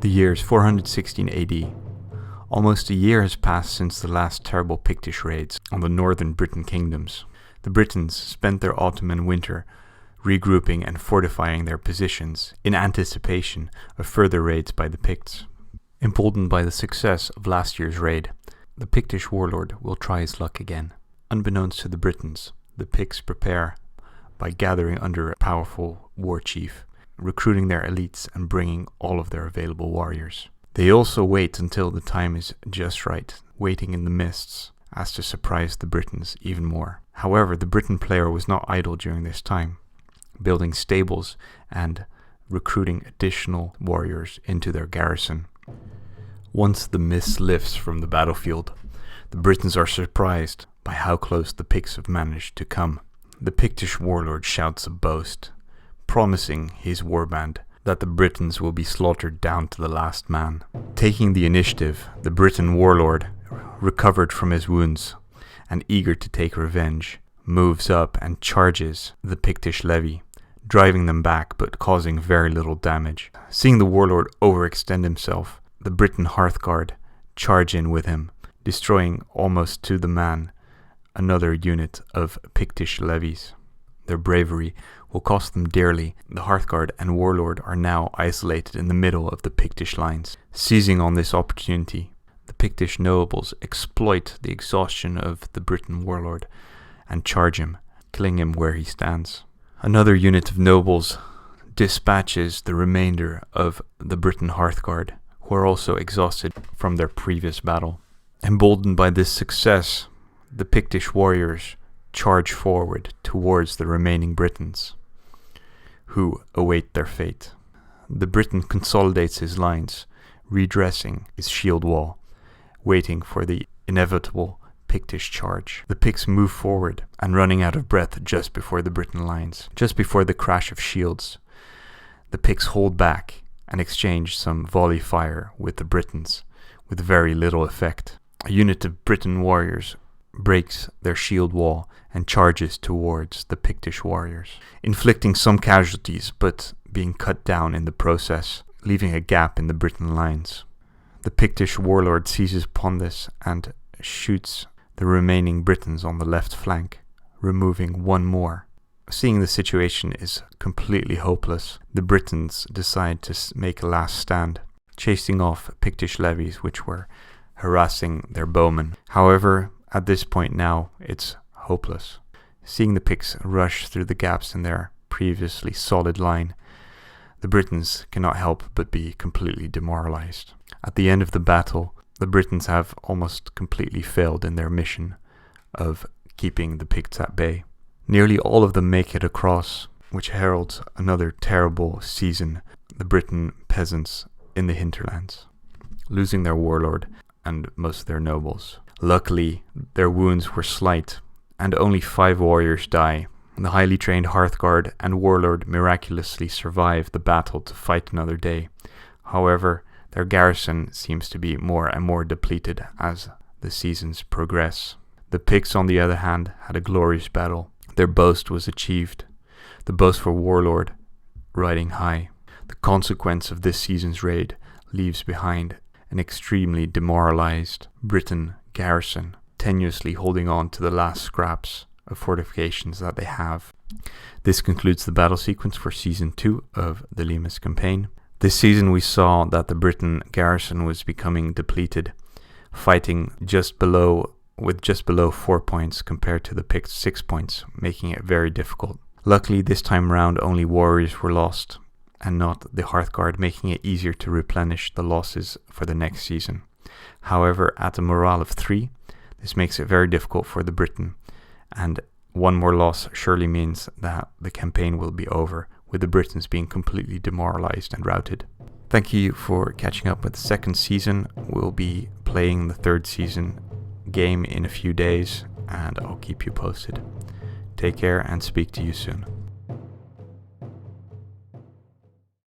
The year is 416 AD. Almost a year has passed since the last terrible Pictish raids on the northern Briton kingdoms. The Britons spent their autumn and winter regrouping and fortifying their positions in anticipation of further raids by the Picts. Emboldened by the success of last year's raid, the Pictish warlord will try his luck again. Unbeknownst to the Britons, the Picts prepare by gathering under a powerful war chief, recruiting their elites and bringing all of their available warriors. They also wait until the time is just right, waiting in the mists, as to surprise the Britons even more. However, the Briton player was not idle during this time, building stables and recruiting additional warriors into their garrison. Once the mist lifts from the battlefield, the Britons are surprised by how close the Picts have managed to come. The Pictish warlord shouts a boast, promising his warband that the Britons will be slaughtered down to the last man. Taking the initiative, the Briton warlord, recovered from his wounds and eager to take revenge, moves up and charges the Pictish levy, driving them back but causing very little damage. Seeing the warlord overextend himself, the Briton Hearthguard charge in with him, destroying almost to the man another unit of Pictish levies. Their bravery will cost them dearly. The Hearthguard and warlord are now isolated in the middle of the Pictish lines. Seizing on this opportunity, the Pictish nobles exploit the exhaustion of the Briton warlord and charge him, killing him where he stands. Another unit of nobles dispatches the remainder of the Briton Hearthguard, who are also exhausted from their previous battle. Emboldened by this success, the Pictish warriors charge forward towards the remaining Britons, who await their fate. The Briton consolidates his lines, redressing his shield wall, waiting for the inevitable Pictish charge. The Picts move forward and running out of breath just before the Briton lines. Just before the crash of shields, the Picts hold back and exchange some volley fire with the Britons, with very little effect. A unit of Briton warriors breaks their shield wall and charges towards the Pictish warriors, inflicting some casualties but being cut down in the process, leaving a gap in the Briton lines. The Pictish warlord seizes upon this and shoots the remaining Britons on the left flank, removing one more. Seeing the situation is completely hopeless, the Britons decide to make a last stand, chasing off Pictish levies which were harassing their bowmen. However, at this point now, it's hopeless. Seeing the Picts rush through the gaps in their previously solid line, the Britons cannot help but be completely demoralized. At the end of the battle, the Britons have almost completely failed in their mission of keeping the Picts at bay. Nearly all of them make it across, which heralds another terrible season, the Briton peasants in the hinterlands, losing their warlord and most of their nobles. Luckily, their wounds were slight, and only 5 warriors die. The highly trained Hearthguard and warlord miraculously survive the battle to fight another day. However, their garrison seems to be more and more depleted as the seasons progress. The Picts, on the other hand, had a glorious battle. Their boast was achieved, the boastful warlord riding high. The consequence of this season's raid leaves behind an extremely demoralized Briton garrison, tenuously holding on to the last scraps of fortifications that they have. This concludes the battle sequence for Season 2 of the Limes campaign. This season we saw that the Briton garrison was becoming depleted, fighting with just below 4 points compared to the Picts' 6 points, making it very difficult. Luckily, this time round only warriors were lost, and not the Hearthguard, making it easier to replenish the losses for the next season. However, at a morale of 3, this makes it very difficult for the Briton, and one more loss surely means that the campaign will be over, with the Britons being completely demoralized and routed. Thank you for catching up with the second season. We'll be playing the third season game in a few days, and I'll keep you posted. Take care and speak to you soon.